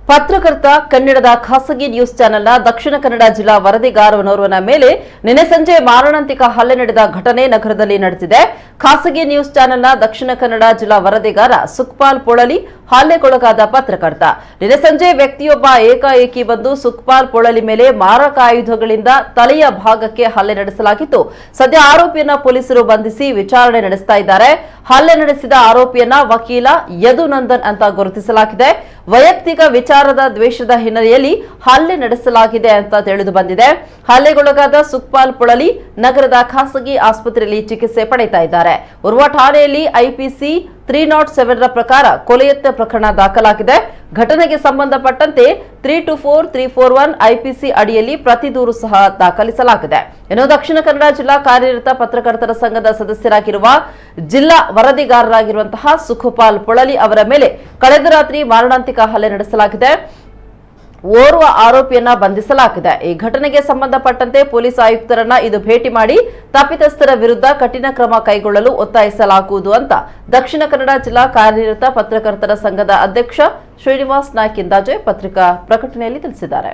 ಪತ್ರಕರ್ತ ಕನ್ನಡದ ಖಾಸಗಿ ನ್ಯೂಸ್ ಚಾನೆಲ್ನ ದಕ್ಷಿಣ ಕನ್ನಡ ಜಿಲ್ಲಾ ವರದಿಗಾರನೋರ್ವನ ಮೇಲೆ ನಿನ್ನೆ ಸಂಜೆ ಮಾರಣಾಂತಿಕ ಹಲ್ಲೆ ನಡೆದ ಘಟನೆ ನಗರದಲ್ಲಿ ನಡೆದಿದೆ. ಖಾಸಗಿ ನ್ಯೂಸ್ ಚಾನೆಲ್ನ ದಕ್ಷಿಣ ಕನ್ನಡ ಜಿಲ್ಲಾ ವರದಿಗಾರ ಸುಖಪಾಲ್ ಪೊಳಲಿ ಹಲ್ಲೆಗೊಳಗಾದ ಪತ್ರಕರ್ತ. ನಿನ್ನೆ ಸಂಜೆ ವ್ಯಕ್ತಿಯೊಬ್ಬ ಏಕಾಏಕಿ ಬಂದು ಸುಖಪಾಲ್ ಪೊಳಲಿ ಮೇಲೆ ಮಾರಕ ಆಯುಧಗಳಿಂದ ತಲೆಯ ಭಾಗಕ್ಕೆ ಹಲ್ಲೆ ನಡೆಸಲಾಗಿತ್ತು. ಸದ್ಯ ಆರೋಪಿಯನ್ನ ಪೊಲೀಸರು ಬಂಧಿಸಿ ವಿಚಾರಣೆ ನಡೆಸ್ತಾ ಇದ್ದಾರೆ. ಹಲ್ಲೆ ನಡೆಸಿದ ಆರೋಪಿಯನ್ನ ವಕೀಲ ಯದುನಂದನ್ ಅಂತ ಗುರುತಿಸಲಾಗಿದೆ. ವೈಯಕ್ತಿಕ ವಿಚಾರದ ದ್ವೇಷದ ಹಿನ್ನೆಲೆಯಲ್ಲಿ ಹಲ್ಲೆ ನಡೆಸಲಾಗಿದೆ ಅಂತ ತಿಳಿದು ಬಂದಿದೆ. ಹಲ್ಲೆಗೊಳಗಾದ ಸುಖಪಾಲ್ ಪೊಳಲಿ ನಗರದ ಖಾಸಗಿ ಆಸ್ಪತ್ರೆಯಲ್ಲಿ ಚಿಕಿತ್ಸೆ ಪಡೆಯುತ್ತಾ ಇದ್ದಾರೆ. ಉರ್ವ ಠಾಣೆಯಲ್ಲಿ ಐಪಿಸಿ 307 ರ ಪ್ರಕಾರ ಕೊಲೆಯತ್ನ ಪ್ರಕರಣ ದಾಖಲಾಗಿದೆ. ಘಟನೆಗೆ ಸಂಬಂಧಪಟ್ಟಂತೆ 324, 341 ಐಪಿಸಿ ಅಡಿಯಲ್ಲಿ ಪ್ರತಿ ದೂರು ಸಹ ದಾಖಲಿಸಲಾಗಿದೆ. ಇನ್ನು ದಕ್ಷಿಣ ಕನ್ನಡ ಜಿಲ್ಲಾ ಕಾರ್ಯನಿರತ ಪತ್ರಕರ್ತರ ಸಂಘದ ಸದಸ್ಯರಾಗಿರುವ ಜಿಲ್ಲಾ ವರದಿಗಾರರಾಗಿರುವಂತಹ ಸುಖಪಾಲ್ ಪೊಳಲಿ ಅವರ ಮೇಲೆ ಕಳೆದ ರಾತ್ರಿ ಮಾರಣಾಂತಿಕ ಹಲ್ಲೆ ನಡೆಸಲಾಗಿದೆ. ಓರ್ವ ಆರೋಪಿಯನ್ನ ಬಂಧಿಸಲಾಗಿದೆ. ಈ ಘಟನೆಗೆ ಸಂಬಂಧಪಟ್ಟಂತೆ ಪೊಲೀಸ್ ಆಯುಕ್ತರನ್ನ ಇದು ಭೇಟಿ ಮಾಡಿ ತಪ್ಪಿತಸ್ಥರ ವಿರುದ್ಧ ಕಠಿಣ ಕ್ರಮ ಕೈಗೊಳ್ಳಲು ಒತ್ತಾಯಿಸಲಾಗುವುದು ಅಂತ ದಕ್ಷಿಣ ಕನ್ನಡ ಜಿಲ್ಲಾ ಕಾರ್ಯನಿರತ ಪತ್ರಕರ್ತರ ಸಂಘದ ಅಧ್ಯಕ್ಷ ಶ್ರೀನಿವಾಸ್ ನಾಯ್ಕ್ ಇಂದಾಜೆ ಪತ್ರಿಕಾ ಪ್ರಕಟಣೆಯಲ್ಲಿ ತಿಳಿಸಿದ್ದಾರೆ.